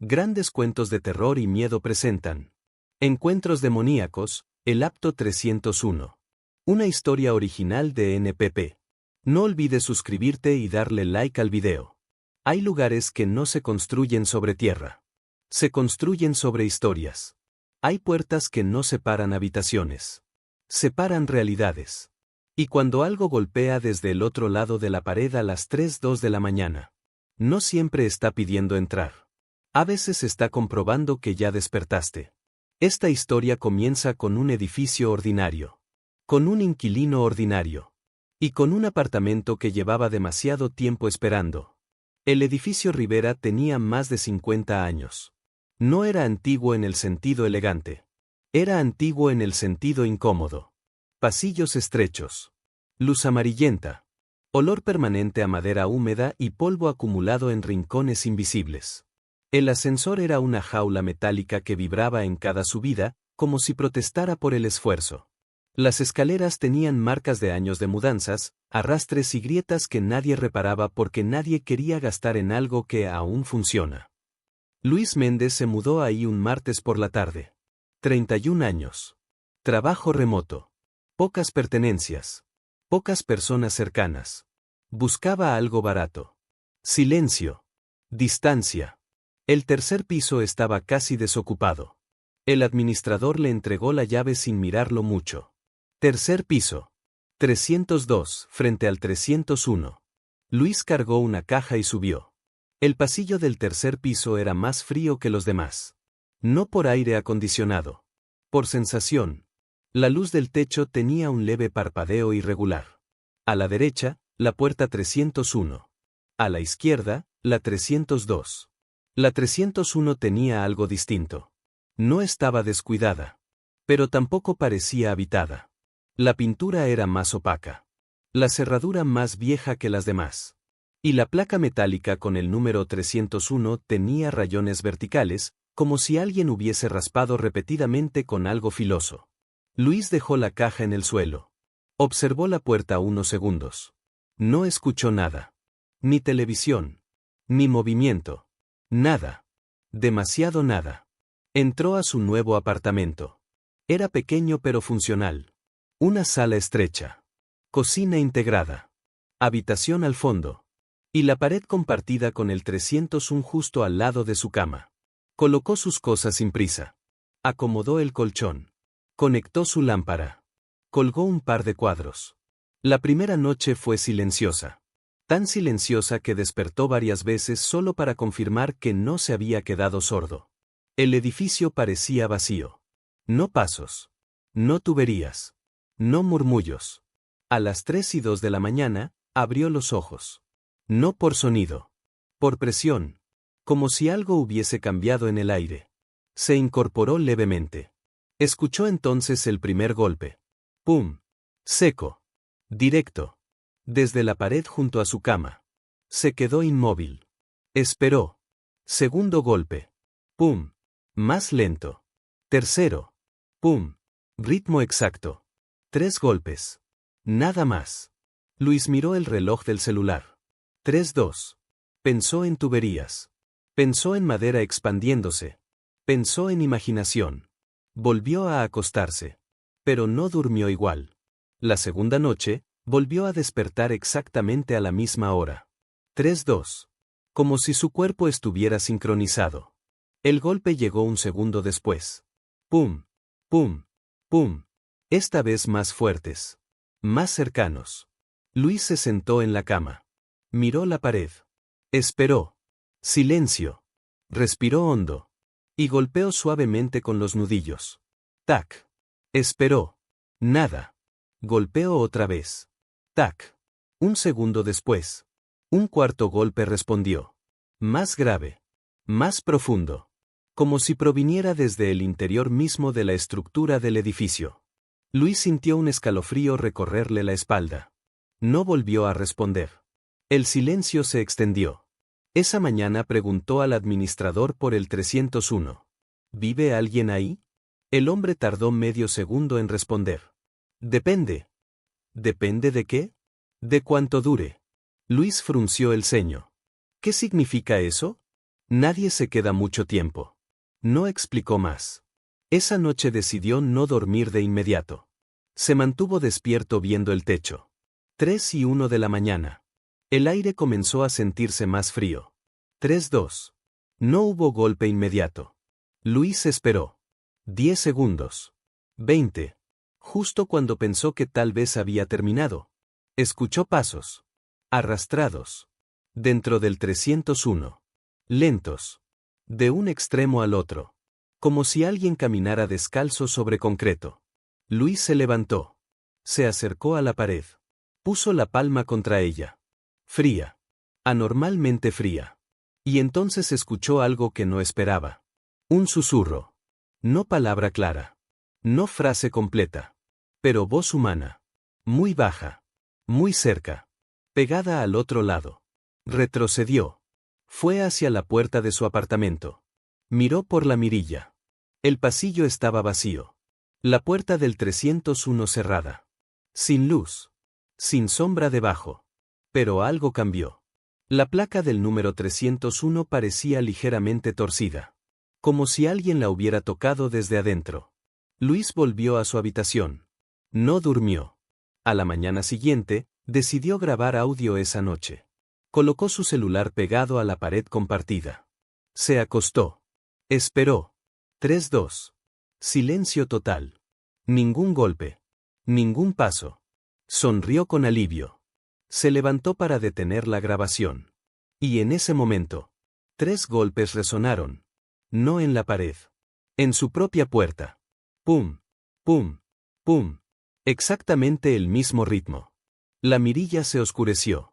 Grandes cuentos de terror y miedo presentan Encuentros demoníacos, el Acto 301. Una historia original de NPP. No olvides suscribirte y darle like al video. Hay lugares que no se construyen sobre tierra. Se construyen sobre historias. Hay puertas que no separan habitaciones. Separan realidades. Y cuando algo golpea desde el otro lado de la pared a las 3:02 de la mañana, no siempre está pidiendo entrar. A veces está comprobando que ya despertaste. Esta historia comienza con un edificio ordinario. Con un inquilino ordinario. Y con un apartamento que llevaba demasiado tiempo esperando. El edificio Rivera tenía más de 50 años. No era antiguo en el sentido elegante. Era antiguo en el sentido incómodo. Pasillos estrechos. Luz amarillenta. Olor permanente a madera húmeda y polvo acumulado en rincones invisibles. El ascensor era una jaula metálica que vibraba en cada subida, como si protestara por el esfuerzo. Las escaleras tenían marcas de años de mudanzas, arrastres y grietas que nadie reparaba porque nadie quería gastar en algo que aún funciona. Luis Méndez se mudó ahí un martes por la tarde. 31 años. Trabajo remoto. Pocas pertenencias. Pocas personas cercanas. Buscaba algo barato. Silencio. Distancia. El tercer piso estaba casi desocupado. El administrador le entregó la llave sin mirarlo mucho. Tercer piso. 302, frente al 301. Luis cargó una caja y subió. El pasillo del tercer piso era más frío que los demás. No por aire acondicionado. Por sensación. La luz del techo tenía un leve parpadeo irregular. A la derecha, la puerta 301. A la izquierda, la 302. La 301 tenía algo distinto. No estaba descuidada. Pero tampoco parecía habitada. La pintura era más opaca. La cerradura más vieja que las demás. Y la placa metálica con el número 301 tenía rayones verticales, como si alguien hubiese raspado repetidamente con algo filoso. Luis dejó la caja en el suelo. Observó la puerta unos segundos. No escuchó nada. Ni televisión. Ni movimiento. Nada. Demasiado nada. Entró a su nuevo apartamento. Era pequeño pero funcional. Una sala estrecha. Cocina integrada. Habitación al fondo. Y la pared compartida con el 301 justo al lado de su cama. Colocó sus cosas sin prisa. Acomodó el colchón. Conectó su lámpara. Colgó un par de cuadros. La primera noche fue silenciosa. Tan silenciosa que despertó varias veces solo para confirmar que no se había quedado sordo. El edificio parecía vacío. No pasos. No tuberías. No murmullos. A las 3:02 de la mañana, abrió los ojos. No por sonido. Por presión. Como si algo hubiese cambiado en el aire. Se incorporó levemente. Escuchó entonces el primer golpe. ¡Pum! Seco. Directo. Desde la pared junto a su cama. Se quedó inmóvil. Esperó. Segundo golpe. ¡Pum! Más lento. Tercero. ¡Pum! Ritmo exacto. 3 golpes. Nada más. Luis miró el reloj del celular. 3:02. Pensó en tuberías. Pensó en madera expandiéndose. Pensó en imaginación. Volvió a acostarse. Pero no durmió igual. La segunda noche, volvió a despertar exactamente a la misma hora. 3:02. Como si su cuerpo estuviera sincronizado. El golpe llegó un segundo después. Pum, pum, pum. Esta vez más fuertes. Más cercanos. Luis se sentó en la cama. Miró la pared. Esperó. Silencio. Respiró hondo. Y golpeó suavemente con los nudillos. Tac. Esperó. Nada. Golpeó otra vez. Tac. Un segundo después. Un cuarto golpe respondió. Más grave. Más profundo. Como si proviniera desde el interior mismo de la estructura del edificio. Luis sintió un escalofrío recorrerle la espalda. No volvió a responder. El silencio se extendió. Esa mañana preguntó al administrador por el 301. ¿Vive alguien ahí? El hombre tardó medio segundo en responder. Depende. ¿Depende de qué? De cuánto dure. Luis frunció el ceño. ¿Qué significa eso? Nadie se queda mucho tiempo. No explicó más. Esa noche decidió no dormir de inmediato. Se mantuvo despierto viendo el techo. 3:01 de la mañana. El aire comenzó a sentirse más frío. 3:02. No hubo golpe inmediato. Luis esperó. 10 segundos. 20. Justo cuando pensó que tal vez había terminado. Escuchó pasos. Arrastrados. Dentro del 301. Lentos. De un extremo al otro. Como si alguien caminara descalzo sobre concreto. Luis se levantó. Se acercó a la pared. Puso la palma contra ella. Fría. Anormalmente fría. Y entonces escuchó algo que no esperaba. Un susurro. No palabra clara. No frase completa. Pero voz humana. Muy baja. Muy cerca. Pegada al otro lado. Retrocedió. Fue hacia la puerta de su apartamento. Miró por la mirilla. El pasillo estaba vacío. La puerta del 301 cerrada. Sin luz. Sin sombra debajo. Pero algo cambió. La placa del número 301 parecía ligeramente torcida. Como si alguien la hubiera tocado desde adentro. Luis volvió a su habitación. No durmió. A la mañana siguiente, decidió grabar audio esa noche. Colocó su celular pegado a la pared compartida. Se acostó. Esperó. 3:02. Silencio total. Ningún golpe. Ningún paso. Sonrió con alivio. Se levantó para detener la grabación. Y en ese momento, 3 golpes resonaron. No en la pared. En su propia puerta. Pum, pum, pum. Exactamente el mismo ritmo. La mirilla se oscureció.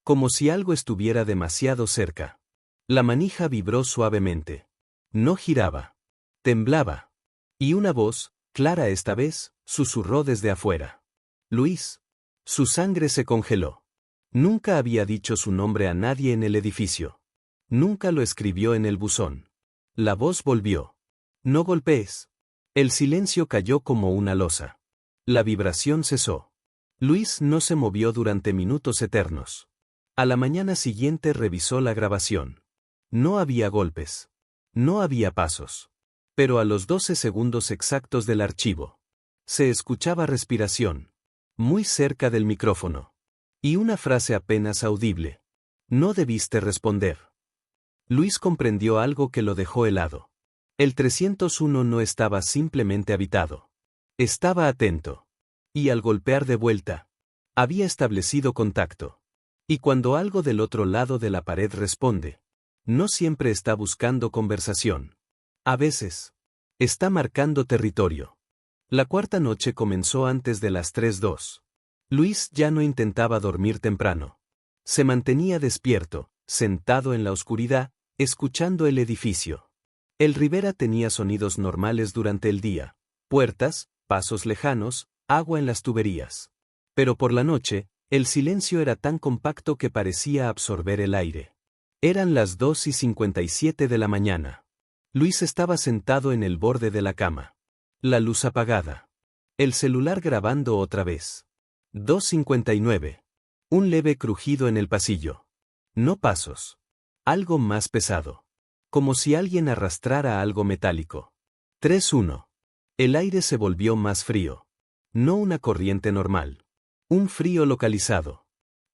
Como si algo estuviera demasiado cerca. La manija vibró suavemente. No giraba. Temblaba. Y una voz, clara esta vez, susurró desde afuera. Luis. Su sangre se congeló. Nunca había dicho su nombre a nadie en el edificio. Nunca lo escribió en el buzón. La voz volvió. No golpees. El silencio cayó como una losa. La vibración cesó. Luis no se movió durante minutos eternos. A la mañana siguiente revisó la grabación. No había golpes. No había pasos. Pero a los 12 segundos exactos del archivo, se escuchaba respiración. Muy cerca del micrófono. Y una frase apenas audible. No debiste responder. Luis comprendió algo que lo dejó helado. El 301 no estaba simplemente habitado. Estaba atento. Y al golpear de vuelta, había establecido contacto. Y cuando algo del otro lado de la pared responde, no siempre está buscando conversación. A veces, está marcando territorio. La cuarta noche comenzó antes de las 3:02. Luis ya no intentaba dormir temprano. Se mantenía despierto, sentado en la oscuridad, escuchando el edificio. El Rivera tenía sonidos normales durante el día. Puertas, pasos lejanos, agua en las tuberías. Pero por la noche, el silencio era tan compacto que parecía absorber el aire. Eran las 2:57 de la mañana. Luis estaba sentado en el borde de la cama. La luz apagada. El celular grabando otra vez. 2:59. Un leve crujido en el pasillo. No pasos. Algo más pesado. Como si alguien arrastrara algo metálico. 3:1. El aire se volvió más frío. No una corriente normal. Un frío localizado.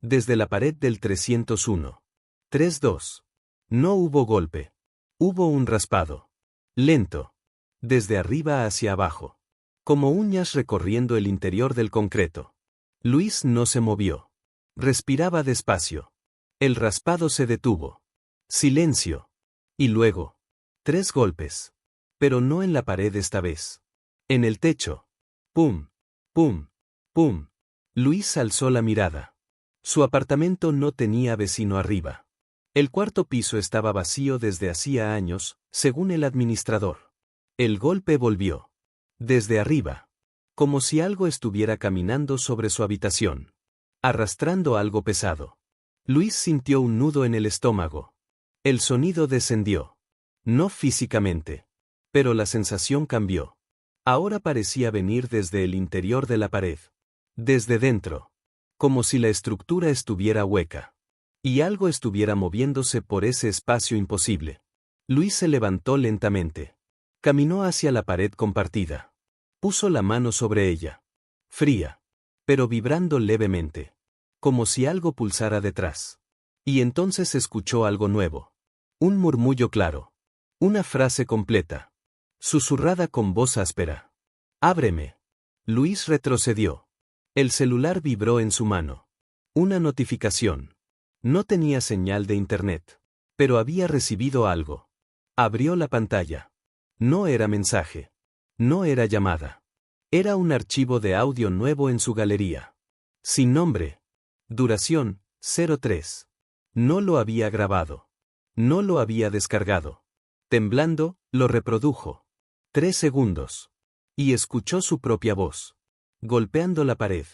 Desde la pared del 301. 3:2. No hubo golpe. Hubo un raspado. Lento. Desde arriba hacia abajo. Como uñas recorriendo el interior del concreto. Luis no se movió. Respiraba despacio. El raspado se detuvo. Silencio. Y luego. 3 golpes. Pero no en la pared esta vez. En el techo. Pum, pum, pum. Luis alzó la mirada. Su apartamento no tenía vecino arriba. El cuarto piso estaba vacío desde hacía años, según el administrador. El golpe volvió. Desde arriba. Como si algo estuviera caminando sobre su habitación. Arrastrando algo pesado. Luis sintió un nudo en el estómago. El sonido descendió. No físicamente. Pero la sensación cambió. Ahora parecía venir desde el interior de la pared. Desde dentro. Como si la estructura estuviera hueca. Y algo estuviera moviéndose por ese espacio imposible. Luis se levantó lentamente. Caminó hacia la pared compartida. Puso la mano sobre ella. Fría. Pero vibrando levemente. Como si algo pulsara detrás. Y entonces escuchó algo nuevo. Un murmullo claro. Una frase completa. Susurrada con voz áspera. «Ábreme». Luis retrocedió. El celular vibró en su mano. Una notificación. No tenía señal de internet. Pero había recibido algo. Abrió la pantalla. No era mensaje. No era llamada. Era un archivo de audio nuevo en su galería. Sin nombre. Duración, 03. No lo había grabado. No lo había descargado. Temblando, lo reprodujo. 3 segundos. Y escuchó su propia voz. Golpeando la pared.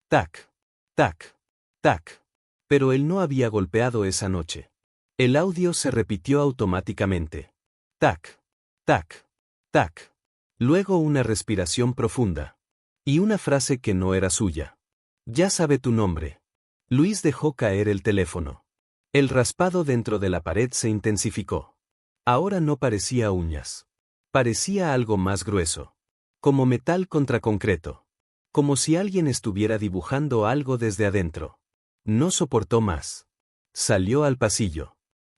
Tac. Tac. Tac. Pero él no había golpeado esa noche. El audio se repitió automáticamente. Tac. Tac. Tac. Luego una respiración profunda. Y una frase que no era suya. Ya sabe tu nombre. Luis dejó caer el teléfono. El raspado dentro de la pared se intensificó. Ahora no parecía uñas. Parecía algo más grueso. Como metal contra concreto. Como si alguien estuviera dibujando algo desde adentro. No soportó más. Salió al pasillo.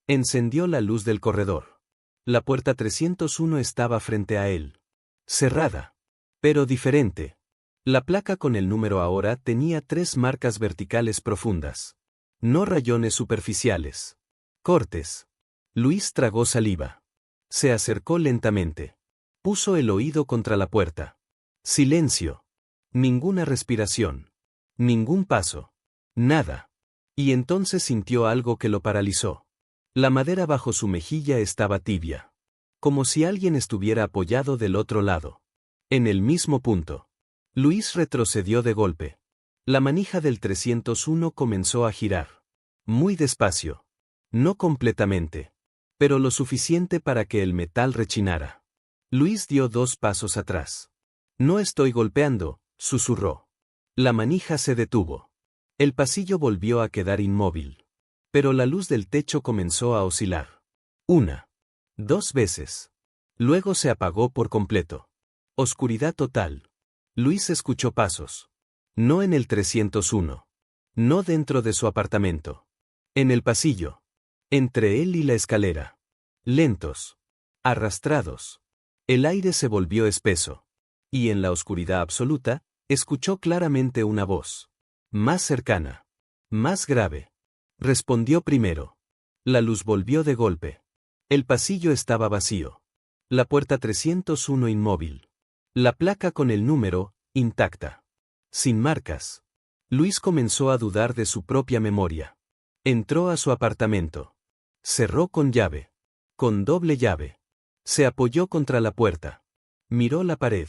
Encendió la luz del corredor. La puerta 301 estaba frente a él. Cerrada. Pero diferente. La placa con el número ahora tenía 3 marcas verticales profundas. No rayones superficiales. Cortes. Luis tragó saliva. Se acercó lentamente. Puso el oído contra la puerta. Silencio. Ninguna respiración. Ningún paso. Nada. Y entonces sintió algo que lo paralizó. La madera bajo su mejilla estaba tibia. Como si alguien estuviera apoyado del otro lado. En el mismo punto. Luis retrocedió de golpe. La manija del 301 comenzó a girar. Muy despacio. No completamente. Pero lo suficiente para que el metal rechinara. Luis dio 2 pasos atrás. No estoy golpeando, susurró. La manija se detuvo. El pasillo volvió a quedar inmóvil. Pero la luz del techo comenzó a oscilar. 1. 2 veces. Luego se apagó por completo. Oscuridad total. Luis escuchó pasos. No en el 301. No dentro de su apartamento. En el pasillo. Entre él y la escalera. Lentos. Arrastrados. El aire se volvió espeso. Y en la oscuridad absoluta, escuchó claramente una voz. Más cercana. Más grave. Respondió primero. La luz volvió de golpe. El pasillo estaba vacío. La puerta 301 inmóvil. La placa con el número, intacta. Sin marcas. Luis comenzó a dudar de su propia memoria. Entró a su apartamento. Cerró con llave. Con doble llave. Se apoyó contra la puerta. Miró la pared.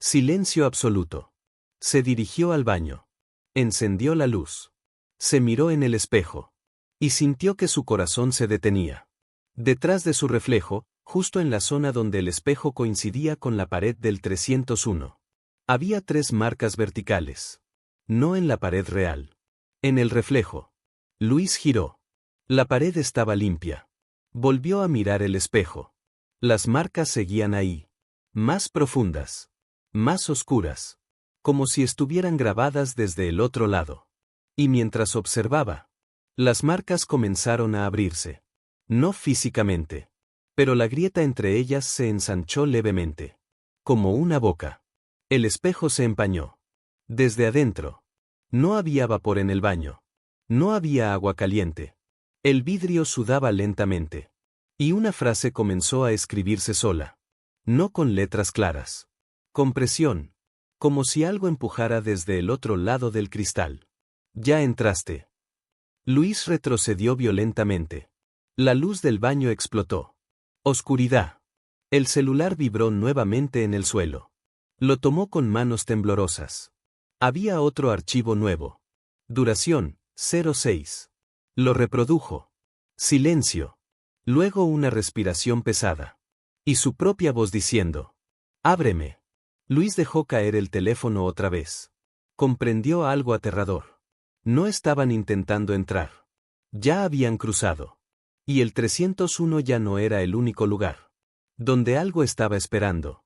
Silencio absoluto. Se dirigió al baño. Encendió la luz. Se miró en el espejo. Y sintió que su corazón se detenía. Detrás de su reflejo, justo en la zona donde el espejo coincidía con la pared del 301. Había 3 marcas verticales. No en la pared real. En el reflejo. Luis giró. La pared estaba limpia. Volvió a mirar el espejo. Las marcas seguían ahí. Más profundas. Más oscuras. Como si estuvieran grabadas desde el otro lado. Y mientras observaba, las marcas comenzaron a abrirse. No físicamente. Pero la grieta entre ellas se ensanchó levemente. Como una boca. El espejo se empañó. Desde adentro. No había vapor en el baño. No había agua caliente. El vidrio sudaba lentamente. Y una frase comenzó a escribirse sola. No con letras claras. Con presión. Como si algo empujara desde el otro lado del cristal. Ya entraste. Luis retrocedió violentamente. La luz del baño explotó. Oscuridad. El celular vibró nuevamente en el suelo. Lo tomó con manos temblorosas. Había otro archivo nuevo. Duración, 06. Lo reprodujo. Silencio. Luego una respiración pesada. Y su propia voz diciendo: «Ábreme». Luis dejó caer el teléfono otra vez. Comprendió algo aterrador. No estaban intentando entrar. Ya habían cruzado. Y el 301 ya no era el único lugar donde algo estaba esperando.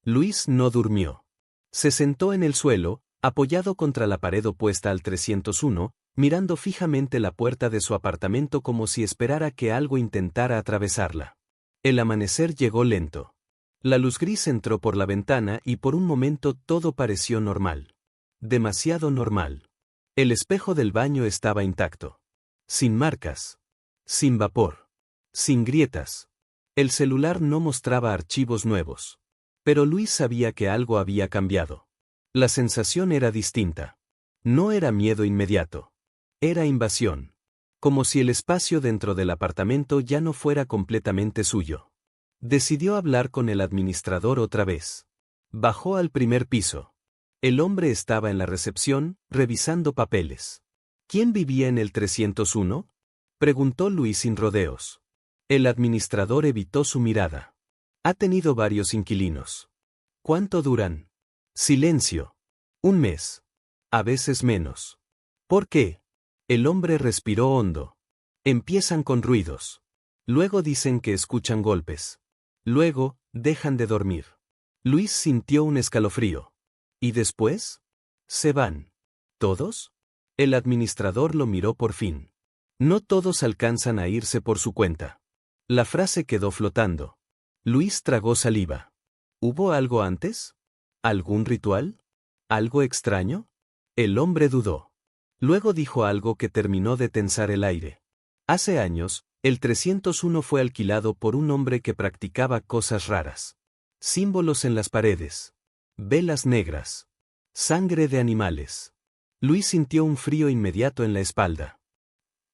Luis no durmió. Se sentó en el suelo, apoyado contra la pared opuesta al 301, mirando fijamente la puerta de su apartamento como si esperara que algo intentara atravesarla. El amanecer llegó lento. La luz gris entró por la ventana y por un momento todo pareció normal. Demasiado normal. El espejo del baño estaba intacto. Sin marcas. Sin vapor. Sin grietas. El celular no mostraba archivos nuevos. Pero Luis sabía que algo había cambiado. La sensación era distinta. No era miedo inmediato. Era invasión. Como si el espacio dentro del apartamento ya no fuera completamente suyo. Decidió hablar con el administrador otra vez. Bajó al primer piso. El hombre estaba en la recepción, revisando papeles. ¿Quién vivía en el 301? Preguntó Luis sin rodeos. El administrador evitó su mirada. Ha tenido varios inquilinos. ¿Cuánto duran? Silencio. Un mes. A veces menos. ¿Por qué? El hombre respiró hondo. Empiezan con ruidos. Luego dicen que escuchan golpes. Luego, dejan de dormir. Luis sintió un escalofrío. ¿Y después? Se van. ¿Todos? El administrador lo miró por fin. No todos alcanzan a irse por su cuenta. La frase quedó flotando. Luis tragó saliva. ¿Hubo algo antes? ¿Algún ritual? ¿Algo extraño? El hombre dudó. Luego dijo algo que terminó de tensar el aire. Hace años, el 301 fue alquilado por un hombre que practicaba cosas raras. Símbolos en las paredes. Velas negras. Sangre de animales. Luis sintió un frío inmediato en la espalda.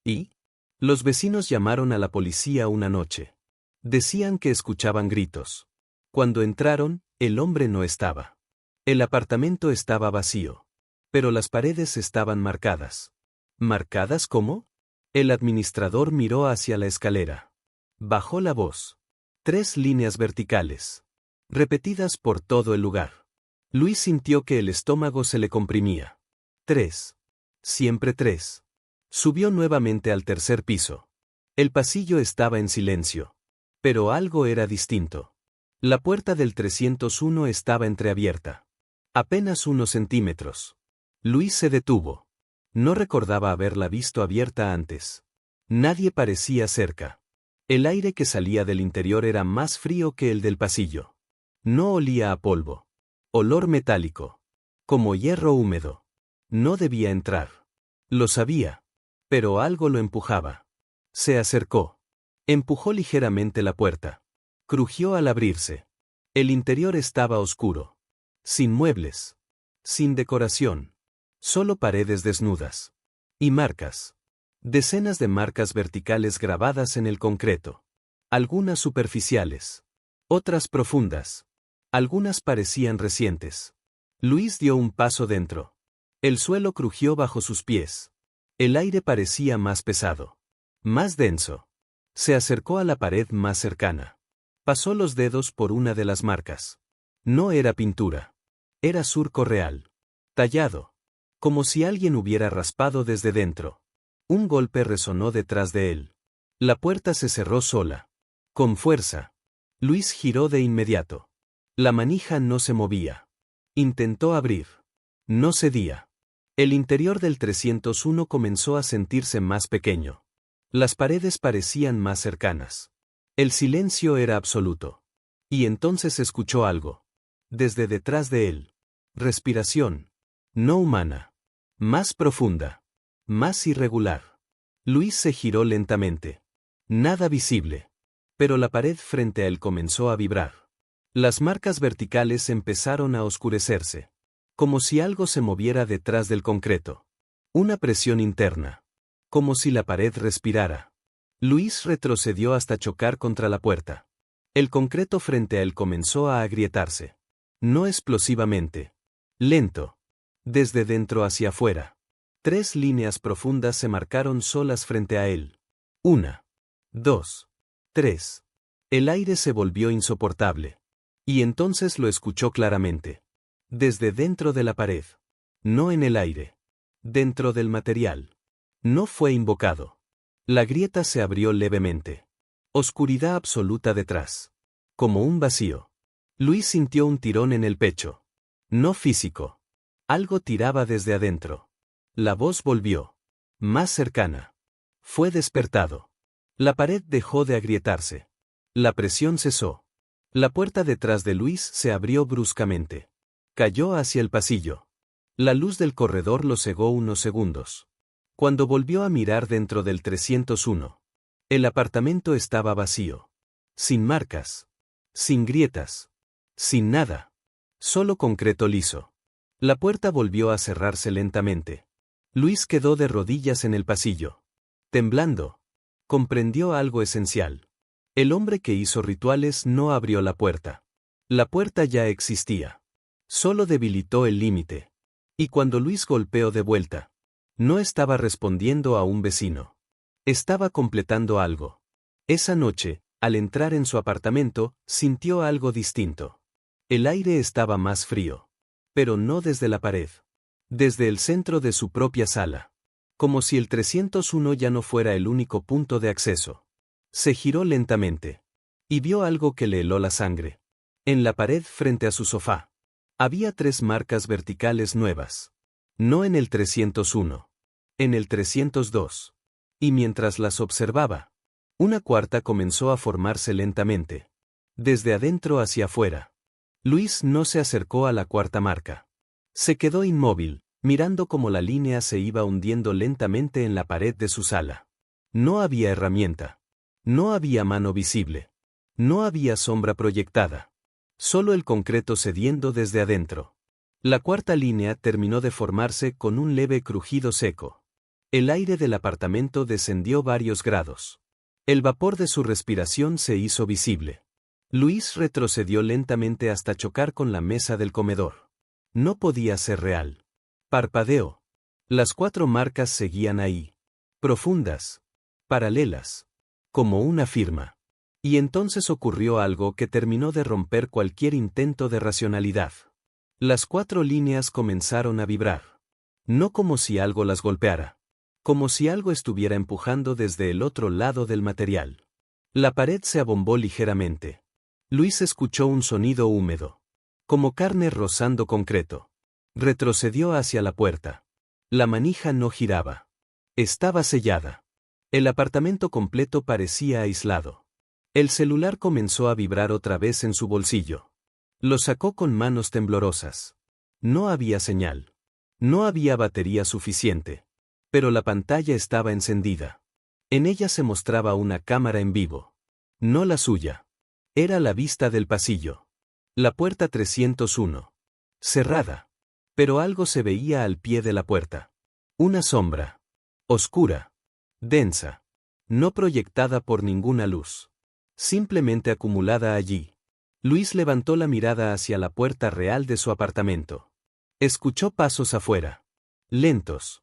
¿Y? Los vecinos llamaron a la policía una noche. Decían que escuchaban gritos. Cuando entraron, el hombre no estaba. El apartamento estaba vacío. Pero las paredes estaban marcadas. ¿Marcadas cómo? El administrador miró hacia la escalera. Bajó la voz. 3 líneas verticales. Repetidas por todo el lugar. Luis sintió que el estómago se le comprimía. 3. Siempre 3. Subió nuevamente al tercer piso. El pasillo estaba en silencio. Pero algo era distinto. La puerta del 301 estaba entreabierta. Apenas unos centímetros. Luis se detuvo. No recordaba haberla visto abierta antes. Nadie parecía cerca. El aire que salía del interior era más frío que el del pasillo. No olía a polvo. Olor metálico. Como hierro húmedo. No debía entrar. Lo sabía. Pero algo lo empujaba. Se acercó. Empujó ligeramente la puerta. Crujió al abrirse. El interior estaba oscuro. Sin muebles. Sin decoración. Solo paredes desnudas. Y marcas. Decenas de marcas verticales grabadas en el concreto. Algunas superficiales. Otras profundas. Algunas parecían recientes. Luis dio un paso dentro. El suelo crujió bajo sus pies. El aire parecía más pesado. Más denso. Se acercó a la pared más cercana. Pasó los dedos por una de las marcas. No era pintura. Era surco real. Tallado. Como si alguien hubiera raspado desde dentro. Un golpe resonó detrás de él. La puerta se cerró sola. Con fuerza. Luis giró de inmediato. La manija no se movía. Intentó abrir. No cedía. El interior del 301 comenzó a sentirse más pequeño. Las paredes parecían más cercanas. El silencio era absoluto. Y entonces escuchó algo. Desde detrás de él. Respiración. No humana. Más profunda. Más irregular. Luis se giró lentamente. Nada visible. Pero la pared frente a él comenzó a vibrar. Las marcas verticales empezaron a oscurecerse. Como si algo se moviera detrás del concreto. Una presión interna. Como si la pared respirara. Luis retrocedió hasta chocar contra la puerta. El concreto frente a él comenzó a agrietarse. No explosivamente. Lento. Desde dentro hacia afuera. 3 líneas profundas se marcaron solas frente a él. 1. 2. 3. El aire se volvió insoportable. Y entonces lo escuchó claramente. Desde dentro de la pared. No en el aire. Dentro del material. No fue invocado. La grieta se abrió levemente. Oscuridad absoluta detrás. Como un vacío. Luis sintió un tirón en el pecho. No físico. Algo tiraba desde adentro. La voz volvió. Más cercana. Fue despertado. La pared dejó de agrietarse. La presión cesó. La puerta detrás de Luis se abrió bruscamente. Cayó hacia el pasillo. La luz del corredor lo cegó unos segundos. Cuando volvió a mirar dentro del 301, el apartamento estaba vacío. Sin marcas. Sin grietas. Sin nada. Solo concreto liso. La puerta volvió a cerrarse lentamente. Luis quedó de rodillas en el pasillo. Temblando. Comprendió algo esencial. El hombre que hizo rituales no abrió la puerta. La puerta ya existía. Solo debilitó el límite. Y cuando Luis golpeó de vuelta, no estaba respondiendo a un vecino. Estaba completando algo. Esa noche, al entrar en su apartamento, sintió algo distinto. El aire estaba más frío. Pero no desde la pared. Desde el centro de su propia sala. Como si el 301 ya no fuera el único punto de acceso. Se giró lentamente. Y vio algo que le heló la sangre. En la pared frente a su sofá. Había 3 marcas verticales nuevas. No en el 301. En el 302. Y mientras las observaba, una cuarta comenzó a formarse lentamente. Desde adentro hacia afuera. Luis no se acercó a la cuarta marca. Se quedó inmóvil, mirando cómo la línea se iba hundiendo lentamente en la pared de su sala. No había herramienta. No había mano visible. No había sombra proyectada. Solo el concreto cediendo desde adentro. La cuarta línea terminó de formarse con un leve crujido seco. El aire del apartamento descendió varios grados. El vapor de su respiración se hizo visible. Luis retrocedió lentamente hasta chocar con la mesa del comedor. No podía ser real. Parpadeó. Las 4 marcas seguían ahí. Profundas. Paralelas. Como una firma. Y entonces ocurrió algo que terminó de romper cualquier intento de racionalidad. Las 4 líneas comenzaron a vibrar. No como si algo las golpeara. Como si algo estuviera empujando desde el otro lado del material. La pared se abombó ligeramente. Luis escuchó un sonido húmedo. Como carne rozando concreto. Retrocedió hacia la puerta. La manija no giraba. Estaba sellada. El apartamento completo parecía aislado. El celular comenzó a vibrar otra vez en su bolsillo. Lo sacó con manos temblorosas. No había señal. No había batería suficiente. Pero la pantalla estaba encendida. En ella se mostraba una cámara en vivo. No la suya. Era la vista del pasillo. La puerta 301. Cerrada. Pero algo se veía al pie de la puerta. Una sombra. Oscura. Densa. No proyectada por ninguna luz. Simplemente acumulada allí. Luis levantó la mirada hacia la puerta real de su apartamento. Escuchó pasos afuera. Lentos.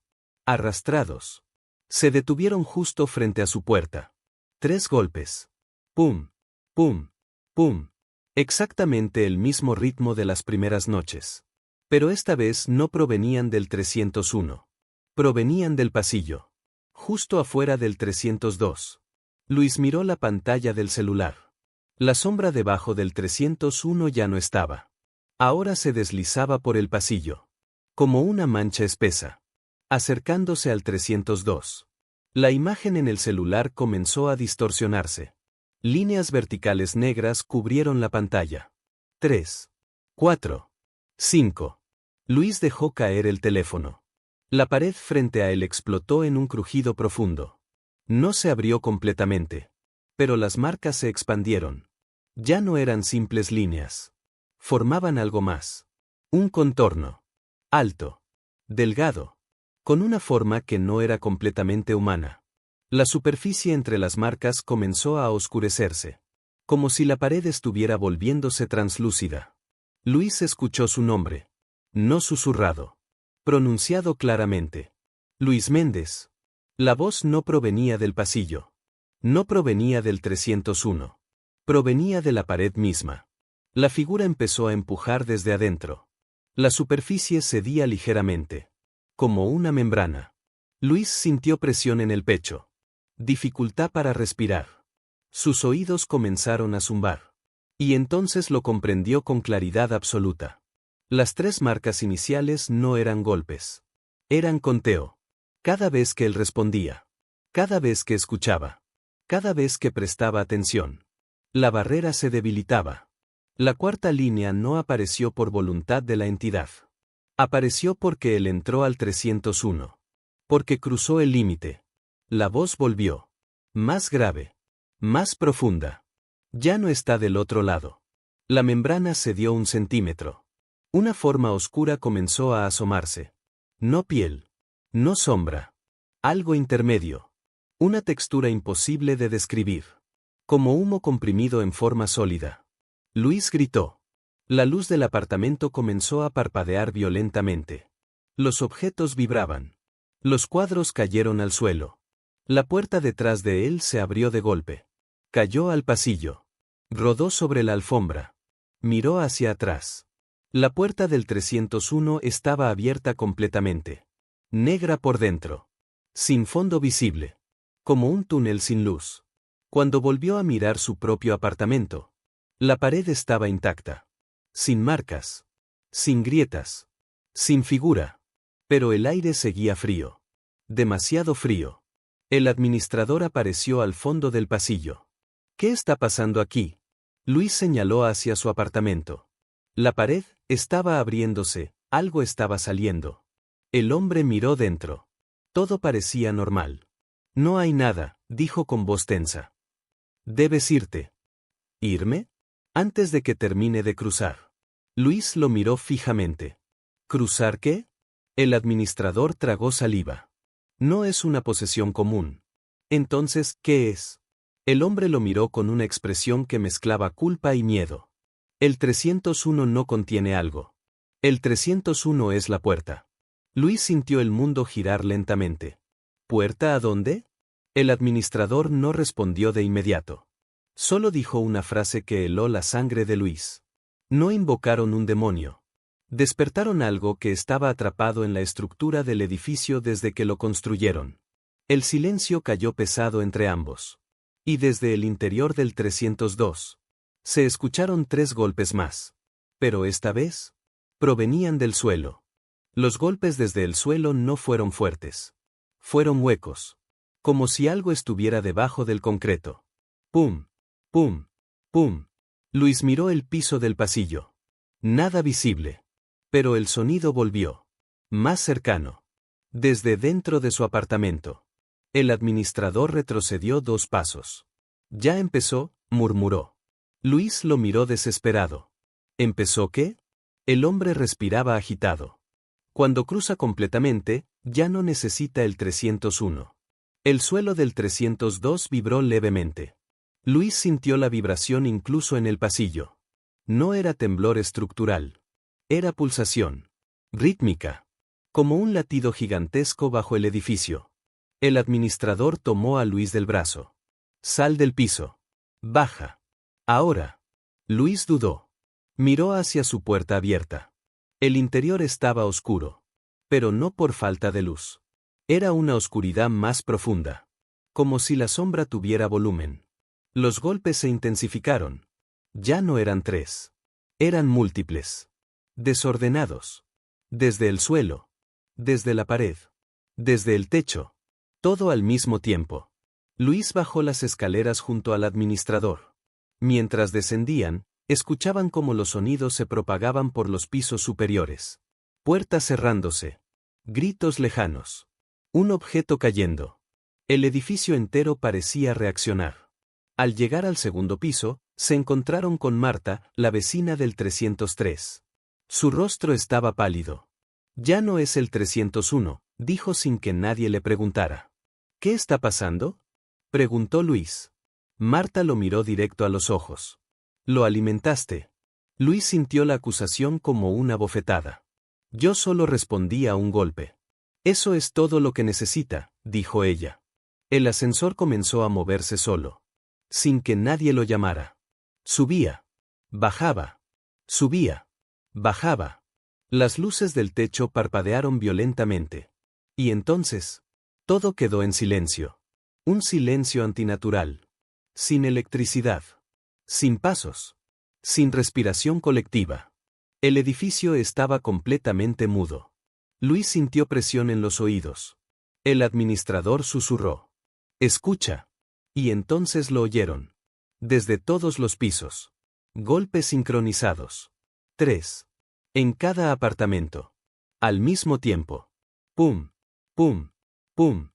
Arrastrados. Se detuvieron justo frente a su puerta. 3 golpes. Pum, pum, pum. Exactamente el mismo ritmo de las primeras noches. Pero esta vez no provenían del 301. Provenían del pasillo. Justo afuera del 302. Luis miró la pantalla del celular. La sombra debajo del 301 ya no estaba. Ahora se deslizaba por el pasillo. Como una mancha espesa. Acercándose al 302. La imagen en el celular comenzó a distorsionarse. Líneas verticales negras cubrieron la pantalla. 3. 4. 5. Luis dejó caer el teléfono. La pared frente a él explotó en un crujido profundo. No se abrió completamente. Pero las marcas se expandieron. Ya no eran simples líneas. Formaban algo más. Un contorno. Alto. Delgado. Con una forma que no era completamente humana. La superficie entre las marcas comenzó a oscurecerse. Como si la pared estuviera volviéndose translúcida. Luis escuchó su nombre. No susurrado. Pronunciado claramente. Luis Méndez. La voz no provenía del pasillo. No provenía del 301. Provenía de la pared misma. La figura empezó a empujar desde adentro. La superficie cedía ligeramente. Como una membrana. Luis sintió presión en el pecho. dificultad para respirar. Sus oídos comenzaron a zumbar. Y entonces lo comprendió con claridad absoluta. Las 3 marcas iniciales no eran golpes. Eran conteo. Cada vez que él respondía. Cada vez que escuchaba. Cada vez que prestaba atención. La barrera se debilitaba. La 4ª línea no apareció por voluntad de la entidad. Apareció porque él entró al 301. Porque cruzó el límite. La voz volvió. Más grave. Más profunda. Ya no está del otro lado. La membrana cedió 1 centímetro. Una forma oscura comenzó a asomarse. No piel. No sombra. Algo intermedio. Una textura imposible de describir. Como humo comprimido en forma sólida. Luis gritó. La luz del apartamento comenzó a parpadear violentamente. Los objetos vibraban. Los cuadros cayeron al suelo. La puerta detrás de él se abrió de golpe. Cayó al pasillo. Rodó sobre la alfombra. Miró hacia atrás. La puerta del 301 estaba abierta completamente. Negra por dentro. Sin fondo visible. Como un túnel sin luz. Cuando volvió a mirar su propio apartamento, la pared estaba intacta. Sin marcas. Sin grietas. Sin figura. Pero el aire seguía frío. Demasiado frío. El administrador apareció al fondo del pasillo. ¿Qué está pasando aquí? Luis señaló hacia su apartamento. La pared estaba abriéndose, algo estaba saliendo. El hombre miró dentro. Todo parecía normal. No hay nada, dijo con voz tensa. Debes irte. ¿Irme? Antes de que termine de cruzar. Luis lo miró fijamente. ¿Cruzar qué? El administrador tragó saliva. No es una posesión común. Entonces, ¿qué es? El hombre lo miró con una expresión que mezclaba culpa y miedo. El 301 no contiene algo. El 301 es la puerta. Luis sintió el mundo girar lentamente. ¿Puerta a dónde? El administrador no respondió de inmediato. Solo dijo una frase que heló la sangre de Luis. No invocaron un demonio. Despertaron algo que estaba atrapado en la estructura del edificio desde que lo construyeron. El silencio cayó pesado entre ambos. Y desde el interior del 302, se escucharon 3 golpes más. Pero esta vez, provenían del suelo. Los golpes desde el suelo no fueron fuertes. Fueron huecos. Como si algo estuviera debajo del concreto. Pum, pum, pum. Luis miró el piso del pasillo. Nada visible. Pero el sonido volvió. Más cercano. Desde dentro de su apartamento. El administrador retrocedió 2 pasos. Ya empezó, murmuró. Luis lo miró desesperado. ¿Empezó qué? El hombre respiraba agitado. Cuando cruza completamente, ya no necesita el 301. El suelo del 302 vibró levemente. Luis sintió la vibración incluso en el pasillo. No era temblor estructural. Era pulsación. Rítmica. Como un latido gigantesco bajo el edificio. El administrador tomó a Luis del brazo. Sal del piso. Baja. Ahora. Luis dudó. Miró hacia su puerta abierta. El interior estaba oscuro. Pero no por falta de luz. Era una oscuridad más profunda. Como si la sombra tuviera volumen. Los golpes se intensificaron. Ya no eran 3. Eran múltiples. Desordenados. Desde el suelo. Desde la pared. Desde el techo. Todo al mismo tiempo. Luis bajó las escaleras junto al administrador. Mientras descendían, escuchaban cómo los sonidos se propagaban por los pisos superiores. Puertas cerrándose. Gritos lejanos. Un objeto cayendo. El edificio entero parecía reaccionar. Al llegar al segundo piso, se encontraron con Marta, la vecina del 303. Su rostro estaba pálido. Ya no es el 301, dijo sin que nadie le preguntara. ¿Qué está pasando? Preguntó Luis. Marta lo miró directo a los ojos. Lo alimentaste. Luis sintió la acusación como una bofetada. Yo solo respondí a un golpe. Eso es todo lo que necesita, dijo ella. El ascensor comenzó a moverse solo. Sin que nadie lo llamara. Subía. Bajaba. Subía. Bajaba. Las luces del techo parpadearon violentamente. Y entonces, todo quedó en silencio. Un silencio antinatural. Sin electricidad. Sin pasos. Sin respiración colectiva. El edificio estaba completamente mudo. Luis sintió presión en los oídos. El administrador susurró. «Escucha». Y entonces lo oyeron. Desde todos los pisos. Golpes sincronizados. 3. En cada apartamento. Al mismo tiempo. Pum, pum, pum.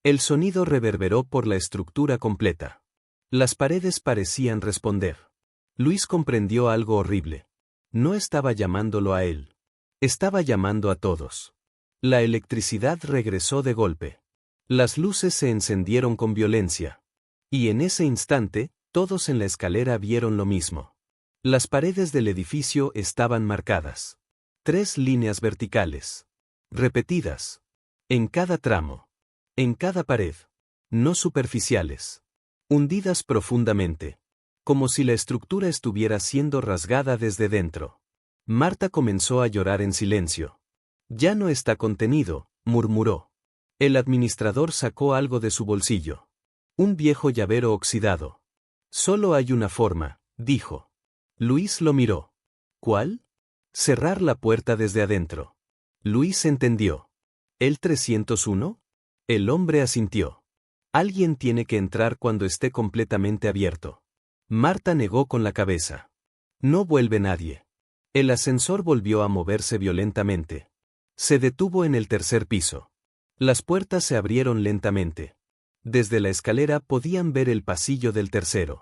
El sonido reverberó por la estructura completa. Las paredes parecían responder. Luis comprendió algo horrible. No estaba llamándolo a él. Estaba llamando a todos. La electricidad regresó de golpe. Las luces se encendieron con violencia. Y en ese instante, todos en la escalera vieron lo mismo. Las paredes del edificio estaban marcadas. 3 líneas verticales. Repetidas. En cada tramo. En cada pared. No superficiales. Hundidas profundamente. Como si la estructura estuviera siendo rasgada desde dentro. Marta comenzó a llorar en silencio. «Ya no está contenido», murmuró. El administrador sacó algo de su bolsillo. Un viejo llavero oxidado. «Solo hay una forma», dijo. Luis lo miró. «¿Cuál?» «Cerrar la puerta desde adentro». Luis entendió. ¿El 301? El hombre asintió. «Alguien tiene que entrar cuando esté completamente abierto». Marta negó con la cabeza. «No vuelve nadie». El ascensor volvió a moverse violentamente. Se detuvo en el 3er piso. Las puertas se abrieron lentamente. Desde la escalera podían ver el pasillo del 3.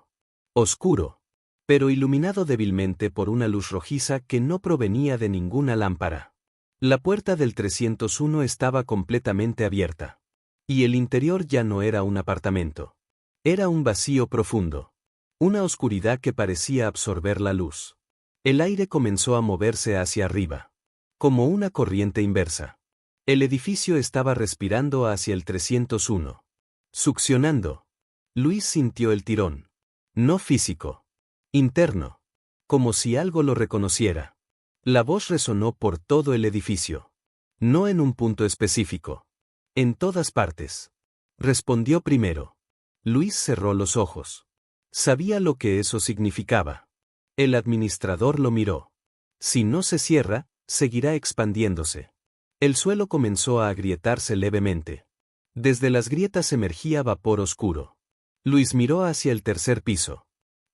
Oscuro, pero iluminado débilmente por una luz rojiza que no provenía de ninguna lámpara. La puerta del 301 estaba completamente abierta. Y el interior ya no era un apartamento. Era un vacío profundo. Una oscuridad que parecía absorber la luz. El aire comenzó a moverse hacia arriba. Como una corriente inversa. El edificio estaba respirando hacia el 301. Succionando. Luis sintió el tirón. No físico. Interno. Como si algo lo reconociera. La voz resonó por todo el edificio. No en un punto específico. En todas partes. Respondió primero. Luis cerró los ojos. Sabía lo que eso significaba. El administrador lo miró. Si no se cierra, seguirá expandiéndose. El suelo comenzó a agrietarse levemente. Desde las grietas emergía vapor oscuro. Luis miró hacia el 3er piso.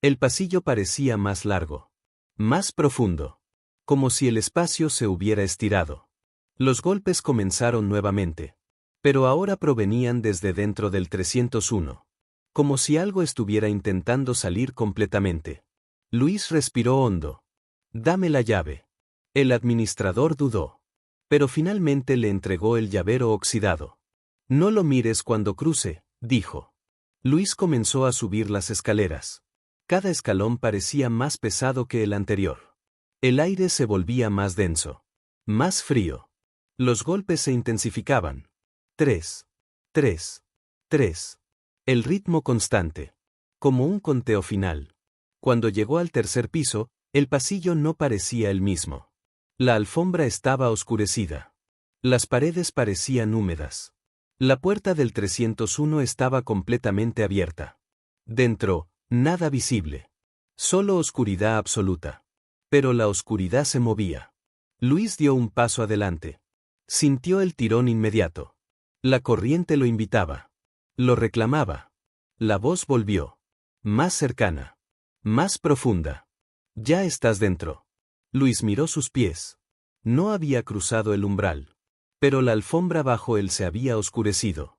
El pasillo parecía más largo. Más profundo. Como si el espacio se hubiera estirado. Los golpes comenzaron nuevamente. Pero ahora provenían desde dentro del 301. Como si algo estuviera intentando salir completamente. Luis respiró hondo. «Dame la llave». El administrador dudó. Pero finalmente le entregó el llavero oxidado. «No lo mires cuando cruce», dijo. Luis comenzó a subir las escaleras. Cada escalón parecía más pesado que el anterior. El aire se volvía más denso. Más frío. Los golpes se intensificaban. 3. 3. 3. El ritmo constante. Como un conteo final. Cuando llegó al 3er piso, el pasillo no parecía el mismo. La alfombra estaba oscurecida. Las paredes parecían húmedas. La puerta del 301 estaba completamente abierta. Dentro, nada visible. Solo oscuridad absoluta. Pero la oscuridad se movía. Luis dio un paso adelante. Sintió el tirón inmediato. La corriente lo invitaba. Lo reclamaba. La voz volvió. Más cercana. Más profunda. «Ya estás dentro». Luis miró sus pies. No había cruzado el umbral. Pero la alfombra bajo él se había oscurecido.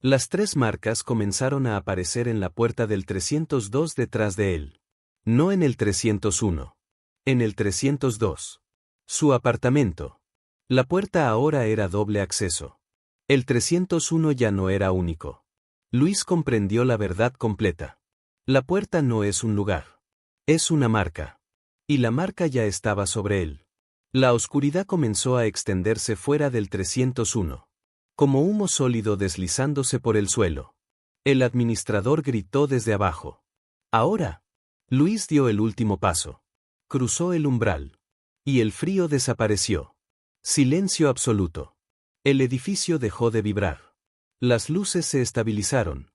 Las 3 marcas comenzaron a aparecer en la puerta del 302 detrás de él. No en el 301. En el 302. Su apartamento. La puerta ahora era doble acceso. El 301 ya no era único. Luis comprendió la verdad completa. La puerta no es un lugar. Es una marca. Y la marca ya estaba sobre él. La oscuridad comenzó a extenderse fuera del 301. Como humo sólido deslizándose por el suelo. El administrador gritó desde abajo. «¡Ahora!». Luis dio el último paso. Cruzó el umbral. Y el frío desapareció. Silencio absoluto. El edificio dejó de vibrar. Las luces se estabilizaron.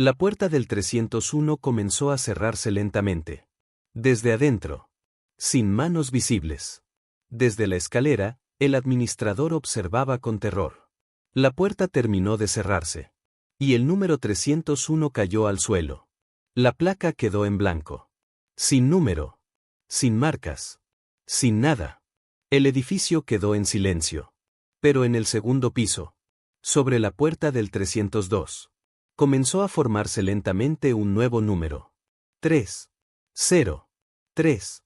La puerta del 301 comenzó a cerrarse lentamente. Desde adentro. Sin manos visibles. Desde la escalera, el administrador observaba con terror. La puerta terminó de cerrarse. Y el número 301 cayó al suelo. La placa quedó en blanco. Sin número. Sin marcas. Sin nada. El edificio quedó en silencio. Pero en el segundo piso, sobre la puerta del 302, comenzó a formarse lentamente un nuevo número. 3. 0. 3.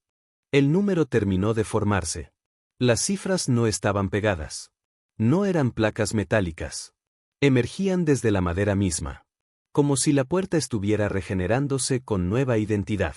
El número terminó de formarse. Las cifras no estaban pegadas. No eran placas metálicas. Emergían desde la madera misma. Como si la puerta estuviera regenerándose con nueva identidad.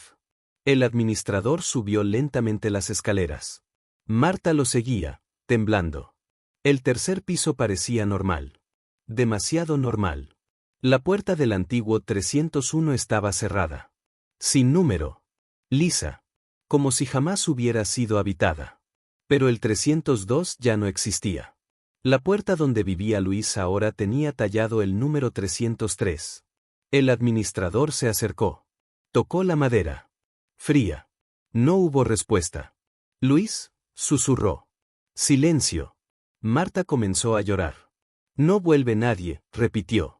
El administrador subió lentamente las escaleras. Marta lo seguía, temblando. El tercer piso parecía normal. Demasiado normal. La puerta del antiguo 301 estaba cerrada. Sin número. Lisa. Como si jamás hubiera sido habitada. Pero el 302 ya no existía. La puerta donde vivía Luis ahora tenía tallado el número 303. El administrador se acercó. Tocó la madera. Fría. No hubo respuesta. Luis, susurró. Silencio. Marta comenzó a llorar. No vuelve nadie, repitió.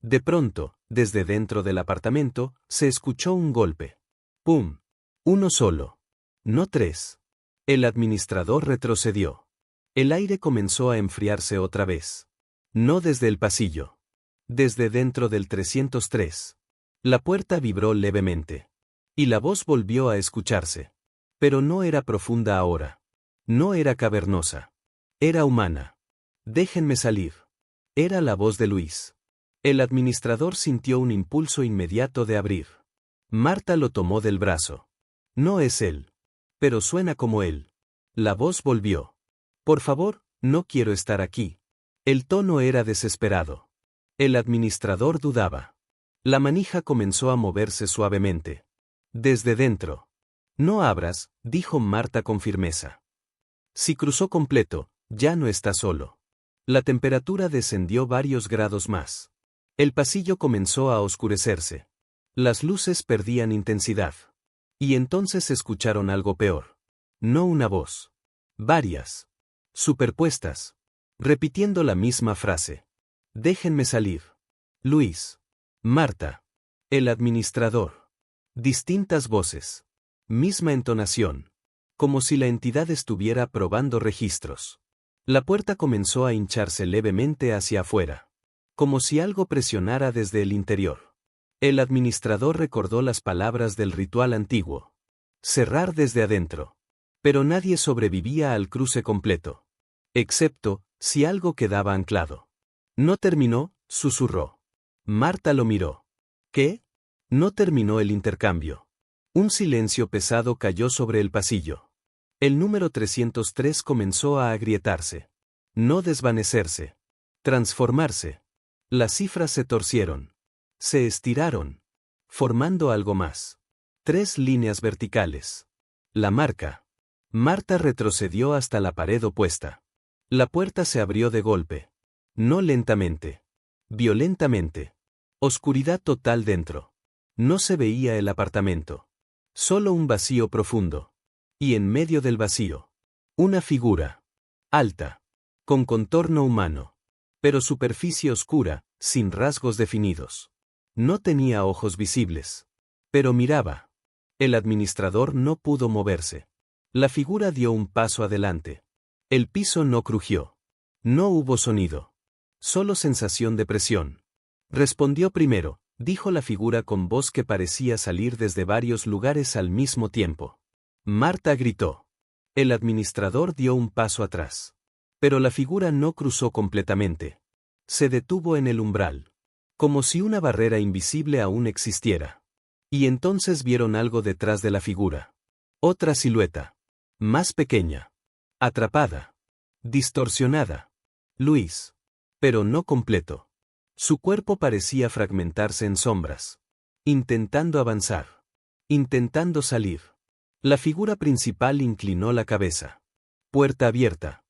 De pronto, desde dentro del apartamento, se escuchó un golpe. ¡Pum! Uno solo. No tres. El administrador retrocedió. El aire comenzó a enfriarse otra vez. No desde el pasillo. Desde dentro del 303. La puerta vibró levemente. Y la voz volvió a escucharse. Pero no era profunda ahora. No era cavernosa. Era humana. Déjenme salir. Era la voz de Luis. El administrador sintió un impulso inmediato de abrir. Marta lo tomó del brazo. No es él. Pero suena como él. La voz volvió. Por favor, no quiero estar aquí. El tono era desesperado. El administrador dudaba. La manija comenzó a moverse suavemente. Desde dentro. No abras, dijo Marta con firmeza. Si cruzó completo, ya no está solo. La temperatura descendió varios grados más. El pasillo comenzó a oscurecerse. Las luces perdían intensidad. Y entonces escucharon algo peor. No una voz. Varias. Superpuestas. Repitiendo la misma frase. Déjenme salir. Luis. Marta. El administrador. Distintas voces. Misma entonación. Como si la entidad estuviera probando registros. La puerta comenzó a hincharse levemente hacia afuera. Como si algo presionara desde el interior. El administrador recordó las palabras del ritual antiguo. Cerrar desde adentro. Pero nadie sobrevivía al cruce completo. Excepto, si algo quedaba anclado. No terminó, susurró. Marta lo miró. ¿Qué? No terminó el intercambio. Un silencio pesado cayó sobre el pasillo. El número 303 comenzó a agrietarse. No desvanecerse. Transformarse. Las cifras se torcieron. Se estiraron. Formando algo más. 3 líneas verticales. La marca. Marta retrocedió hasta la pared opuesta. La puerta se abrió de golpe. No lentamente. Violentamente. Oscuridad total dentro. No se veía el apartamento. Solo un vacío profundo. Y en medio del vacío. Una figura. Alta. Con contorno humano. Pero superficie oscura, sin rasgos definidos. No tenía ojos visibles. Pero miraba. El administrador no pudo moverse. La figura dio un paso adelante. El piso no crujió. No hubo sonido. Solo sensación de presión. Respondió primero, dijo la figura con voz que parecía salir desde varios lugares al mismo tiempo. Marta gritó. El administrador dio un paso atrás. Pero la figura no cruzó completamente. Se detuvo en el umbral. Como si una barrera invisible aún existiera. Y entonces vieron algo detrás de la figura. Otra silueta. Más pequeña. Atrapada. Distorsionada. Luis. Pero no completo. Su cuerpo parecía fragmentarse en sombras. Intentando avanzar. Intentando salir. La figura principal inclinó la cabeza. Puerta abierta.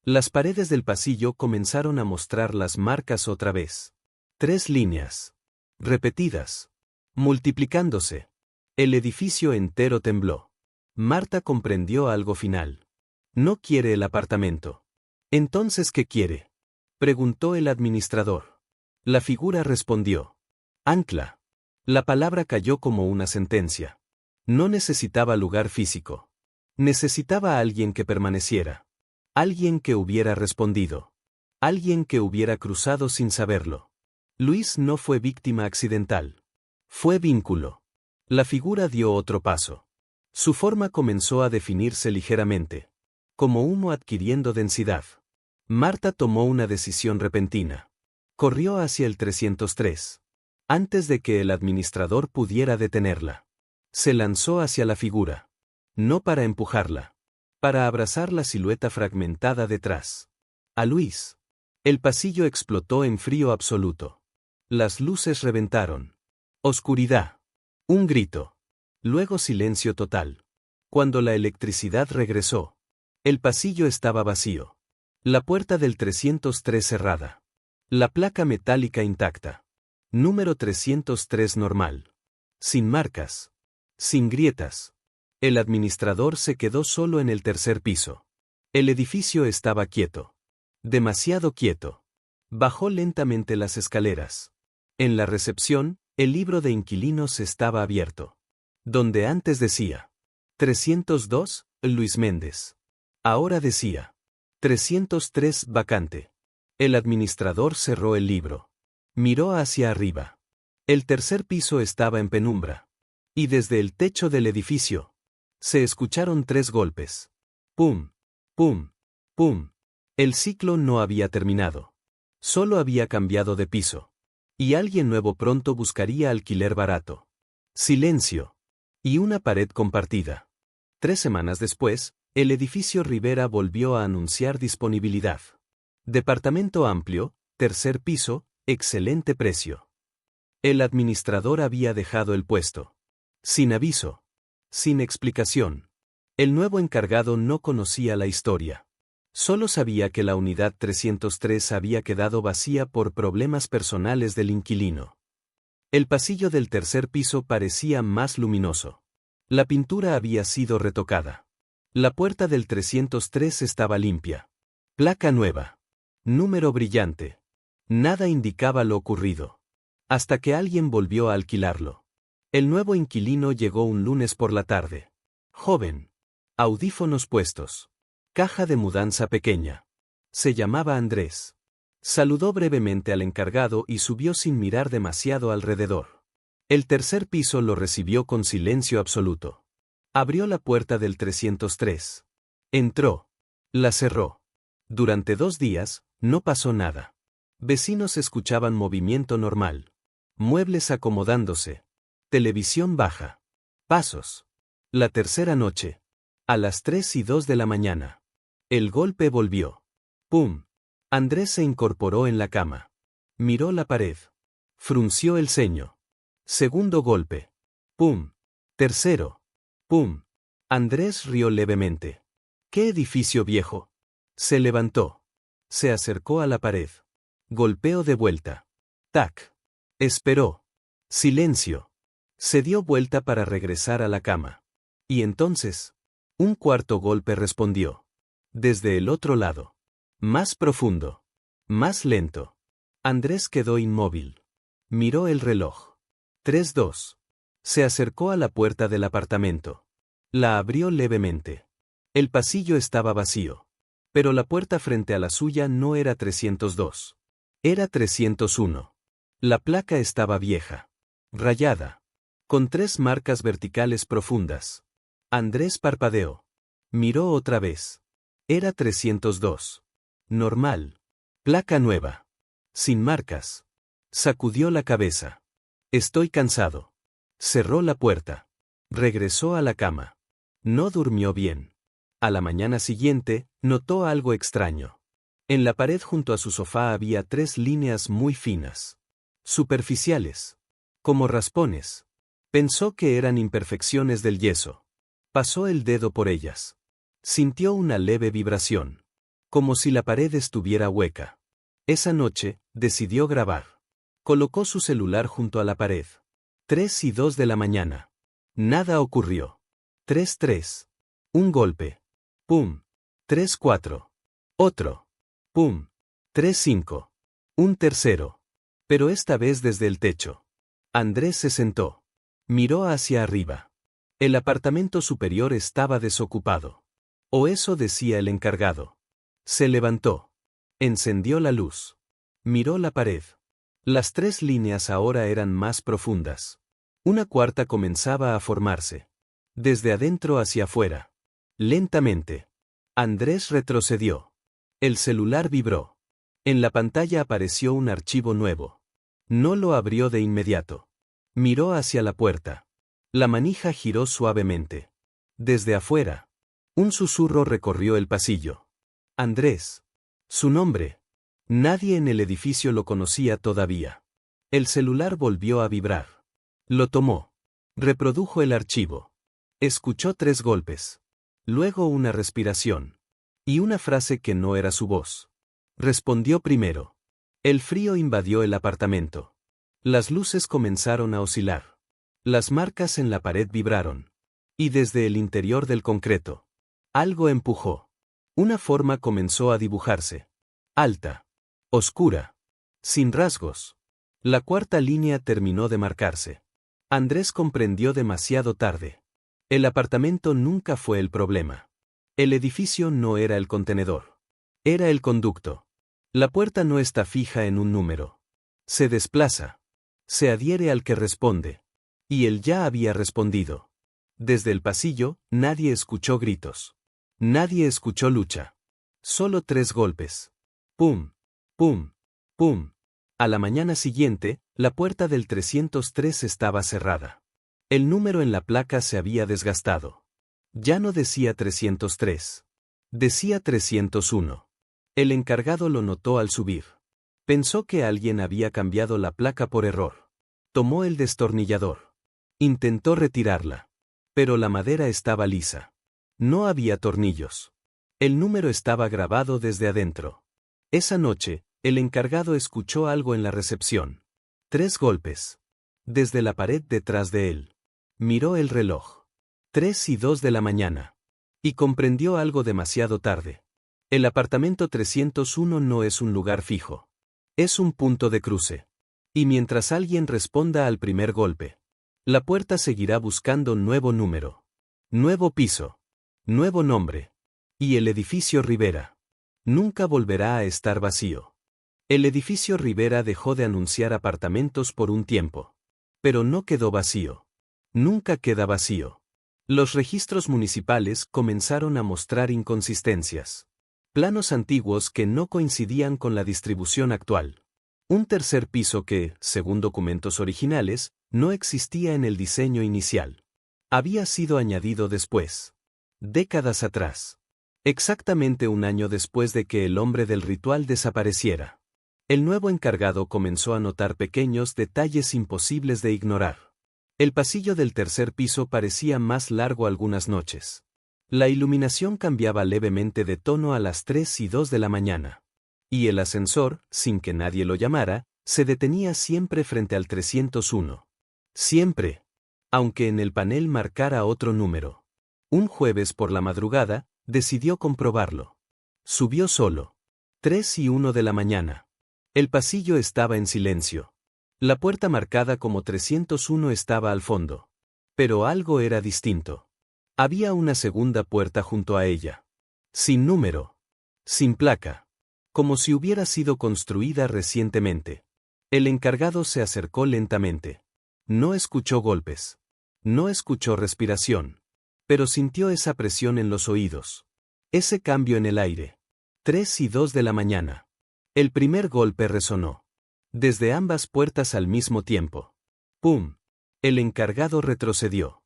Las paredes del pasillo comenzaron a mostrar las marcas otra vez. 3 líneas. repetidas, multiplicándose. El edificio entero tembló. Marta comprendió algo final. No quiere el apartamento. ¿Entonces qué quiere?, preguntó el administrador. La figura respondió: ancla. La palabra cayó como una sentencia. No necesitaba lugar físico. Necesitaba a alguien que permaneciera. Alguien que hubiera respondido. Alguien que hubiera cruzado sin saberlo. Luis no fue víctima accidental. Fue vínculo. La figura dio otro paso. Su forma comenzó a definirse ligeramente. Como humo adquiriendo densidad. Marta tomó una decisión repentina. Corrió hacia el 303. Antes de que el administrador pudiera detenerla. Se lanzó hacia la figura. No para empujarla. Para abrazar la silueta fragmentada detrás. A Luis. El pasillo explotó en frío absoluto. Las luces reventaron. Oscuridad. Un grito. Luego silencio total. Cuando la electricidad regresó. El pasillo estaba vacío. La puerta del 303 cerrada. La placa metálica intacta. Número 303 normal. Sin marcas. Sin grietas. El administrador se quedó solo en el tercer piso. El edificio estaba quieto. Demasiado quieto. Bajó lentamente las escaleras. En la recepción, el libro de inquilinos estaba abierto. Donde antes decía 302, Luis Méndez. Ahora decía 303 vacante. El administrador cerró el libro. Miró hacia arriba. El tercer piso estaba en penumbra. Y desde el techo del edificio se escucharon 3 golpes. Pum, pum, pum. El ciclo no había terminado. Solo había cambiado de piso. Y alguien nuevo pronto buscaría alquiler barato. Silencio. Y una pared compartida. 3 semanas después, el edificio Rivera volvió a anunciar disponibilidad. Departamento amplio, tercer piso, excelente precio. El administrador había dejado el puesto. Sin aviso. Sin explicación. El nuevo encargado no conocía la historia. Solo sabía que la unidad 303 había quedado vacía por problemas personales del inquilino. El pasillo del tercer piso parecía más luminoso. La pintura había sido retocada. La puerta del 303 estaba limpia. Placa nueva. Número brillante. Nada indicaba lo ocurrido. Hasta que alguien volvió a alquilarlo. El nuevo inquilino llegó un lunes por la tarde. Joven. Audífonos puestos. Caja de mudanza pequeña. Se llamaba Andrés. Saludó brevemente al encargado y subió sin mirar demasiado alrededor. El tercer piso lo recibió con silencio absoluto. Abrió la puerta del 303. Entró. La cerró. Durante 2 días, no pasó nada. Vecinos escuchaban movimiento normal. Muebles acomodándose. Televisión baja. Pasos. La tercera noche. A las 3:02 de la mañana. El golpe volvió. ¡Pum! Andrés se incorporó en la cama. Miró la pared. Frunció el ceño. Segundo golpe. ¡Pum! Tercero. ¡Pum! Andrés rió levemente. ¿Qué edificio viejo? Se levantó. Se acercó a la pared. Golpeó de vuelta. ¡Tac! Esperó. Silencio. Se dio vuelta para regresar a la cama. Y entonces, un cuarto golpe respondió. Desde el otro lado. Más profundo. Más lento. Andrés quedó inmóvil. Miró el reloj. 3:02. Se acercó a la puerta del apartamento. La abrió levemente. El pasillo estaba vacío. Pero la puerta frente a la suya no era 302. Era 301. La placa estaba vieja. Rayada. Con 3 marcas verticales profundas. Andrés parpadeó. Miró otra vez. Era 302. Normal. Placa nueva. Sin marcas. Sacudió la cabeza. Estoy cansado. Cerró la puerta. Regresó a la cama. No durmió bien. A la mañana siguiente, notó algo extraño. En la pared junto a su sofá había 3 líneas muy finas. Superficiales. Como raspones. Pensó que eran imperfecciones del yeso. Pasó el dedo por ellas. Sintió una leve vibración. Como si la pared estuviera hueca. Esa noche, decidió grabar. Colocó su celular junto a la pared. 3:02 de la mañana. Nada ocurrió. 3:03. Un golpe. Pum. 3:04. Otro. Pum. 3:05. Un tercero. Pero esta vez desde el techo. Andrés se sentó. Miró hacia arriba. El apartamento superior estaba desocupado. O eso decía el encargado. Se levantó. Encendió la luz. Miró la pared. Las 3 líneas ahora eran más profundas. Una cuarta comenzaba a formarse. Desde adentro hacia afuera. Lentamente. Andrés retrocedió. El celular vibró. En la pantalla apareció un archivo nuevo. No lo abrió de inmediato. Miró hacia la puerta. La manija giró suavemente. Desde afuera. Un susurro recorrió el pasillo. Andrés. Su nombre. Nadie en el edificio lo conocía todavía. El celular volvió a vibrar. Lo tomó. Reprodujo el archivo. Escuchó 3 golpes. Luego una respiración. Y una frase que no era su voz. Respondió primero. El frío invadió el apartamento. Las luces comenzaron a oscilar. Las marcas en la pared vibraron. Y desde el interior del concreto. Algo empujó. Una forma comenzó a dibujarse. Alta. Oscura. Sin rasgos. La cuarta línea terminó de marcarse. Andrés comprendió demasiado tarde. El apartamento nunca fue el problema. El edificio no era el contenedor. Era el conducto. La puerta no está fija en un número. Se desplaza. Se adhiere al que responde. Y él ya había respondido. Desde el pasillo, nadie escuchó gritos. Nadie escuchó lucha. Solo 3 golpes. Pum, pum, pum. A la mañana siguiente, la puerta del 303 estaba cerrada. El número en la placa se había desgastado. Ya no decía 303. Decía 301. El encargado lo notó al subir. Pensó que alguien había cambiado la placa por error. Tomó el destornillador. Intentó retirarla. Pero la madera estaba lisa. No había tornillos. El número estaba grabado desde adentro. Esa noche, el encargado escuchó algo en la recepción. 3 golpes. Desde la pared detrás de él. Miró el reloj. 3:02 de la mañana. Y comprendió algo demasiado tarde. El apartamento 301 no es un lugar fijo. Es un punto de cruce. Y mientras alguien responda al primer golpe, la puerta seguirá buscando nuevo número. Nuevo piso. Nuevo nombre. Y el edificio Rivera. Nunca volverá a estar vacío. El edificio Rivera dejó de anunciar apartamentos por un tiempo. Pero no quedó vacío. Nunca queda vacío. Los registros municipales comenzaron a mostrar inconsistencias. Planos antiguos que no coincidían con la distribución actual. Un tercer piso que, según documentos originales, no existía en el diseño inicial. Había sido añadido después. Décadas atrás. Exactamente un año después de que el hombre del ritual desapareciera. El nuevo encargado comenzó a notar pequeños detalles imposibles de ignorar. El pasillo del tercer piso parecía más largo algunas noches. La iluminación cambiaba levemente de tono a las 3:02 de la mañana. Y el ascensor, sin que nadie lo llamara, se detenía siempre frente al 301. Siempre. Aunque en el panel marcara otro número. Un jueves por la madrugada, decidió comprobarlo. Subió solo. 3:01 de la mañana. El pasillo estaba en silencio. La puerta marcada como 301 estaba al fondo. Pero algo era distinto. Había una segunda puerta junto a ella. Sin número. Sin placa. Como si hubiera sido construida recientemente. El encargado se acercó lentamente. No escuchó golpes. No escuchó respiración. Pero sintió esa presión en los oídos. Ese cambio en el aire. 3:02 de la mañana. El primer golpe resonó. Desde ambas puertas al mismo tiempo. ¡Pum! El encargado retrocedió.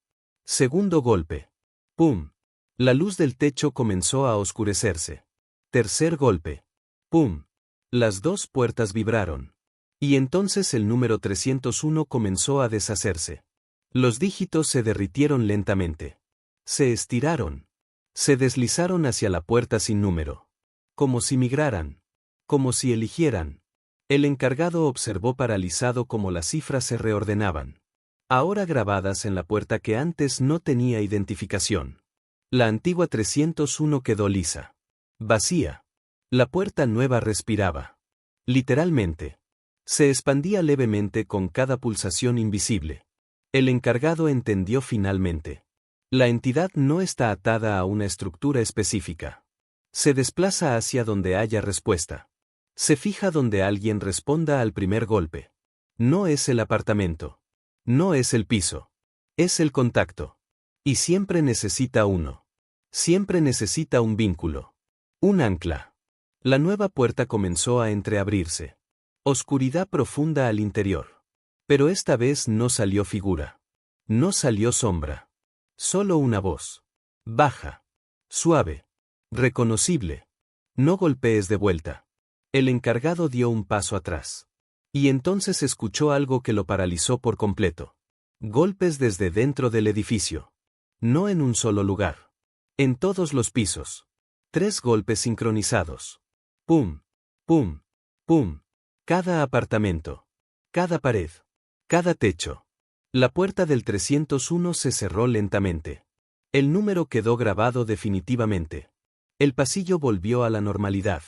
Segundo golpe. ¡Pum! La luz del techo comenzó a oscurecerse. Tercer golpe. ¡Pum! Las 2 puertas vibraron. Y entonces el número 301 comenzó a deshacerse. Los dígitos se derritieron lentamente. Se estiraron. Se deslizaron hacia la puerta sin número. Como si migraran. Como si eligieran. El encargado observó paralizado cómo las cifras se reordenaban. Ahora grabadas en la puerta que antes no tenía identificación. La antigua 301 quedó lisa. Vacía. La puerta nueva respiraba. Literalmente. Se expandía levemente con cada pulsación invisible. El encargado entendió finalmente. La entidad no está atada a una estructura específica. Se desplaza hacia donde haya respuesta. Se fija donde alguien responda al primer golpe. No es el apartamento. No es el piso. Es el contacto. Y siempre necesita uno. Siempre necesita un vínculo. Un ancla. La nueva puerta comenzó a entreabrirse. Oscuridad profunda al interior. Pero esta vez no salió figura. No salió sombra. Solo una voz. Baja. Suave. Reconocible. No golpees de vuelta. El encargado dio un paso atrás. Y entonces escuchó algo que lo paralizó por completo. Golpes desde dentro del edificio. No en un solo lugar. En todos los pisos. 3 golpes sincronizados. Pum, pum, pum. Cada apartamento. Cada pared. Cada techo. La puerta del 301 se cerró lentamente. El número quedó grabado definitivamente. El pasillo volvió a la normalidad.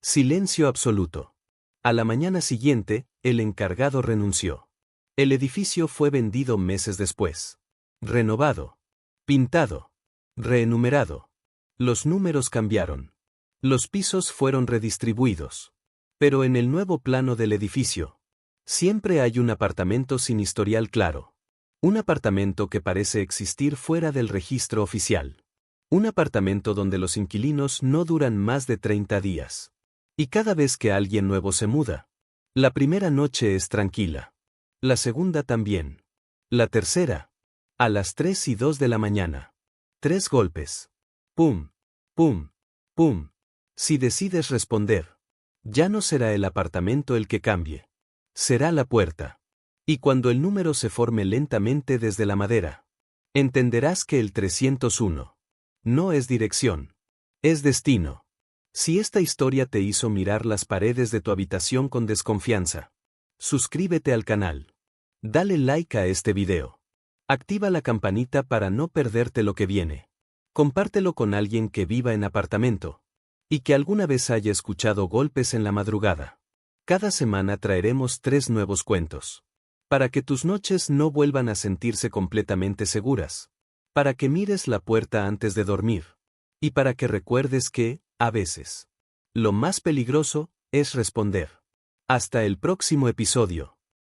Silencio absoluto. A la mañana siguiente, el encargado renunció. El edificio fue vendido meses después. Renovado. Pintado. Reenumerado. Los números cambiaron. Los pisos fueron redistribuidos. Pero en el nuevo plano del edificio, siempre hay un apartamento sin historial claro. Un apartamento que parece existir fuera del registro oficial. Un apartamento donde los inquilinos no duran más de 30 días. Y cada vez que alguien nuevo se muda, la primera noche es tranquila. La segunda también. La tercera. A las 3:02 de la mañana. 3 golpes. Pum, pum, pum. Si decides responder, ya no será el apartamento el que cambie. Será la puerta. Y cuando el número se forme lentamente desde la madera, entenderás que el 301 no es dirección. Es destino. Si esta historia te hizo mirar las paredes de tu habitación con desconfianza, suscríbete al canal. Dale like a este video. Activa la campanita para no perderte lo que viene. Compártelo con alguien que viva en apartamento y que alguna vez haya escuchado golpes en la madrugada. Cada semana traeremos 3 nuevos cuentos. Para que tus noches no vuelvan a sentirse completamente seguras. Para que mires la puerta antes de dormir. Y para que recuerdes que, a veces, lo más peligroso es responder. Hasta el próximo episodio.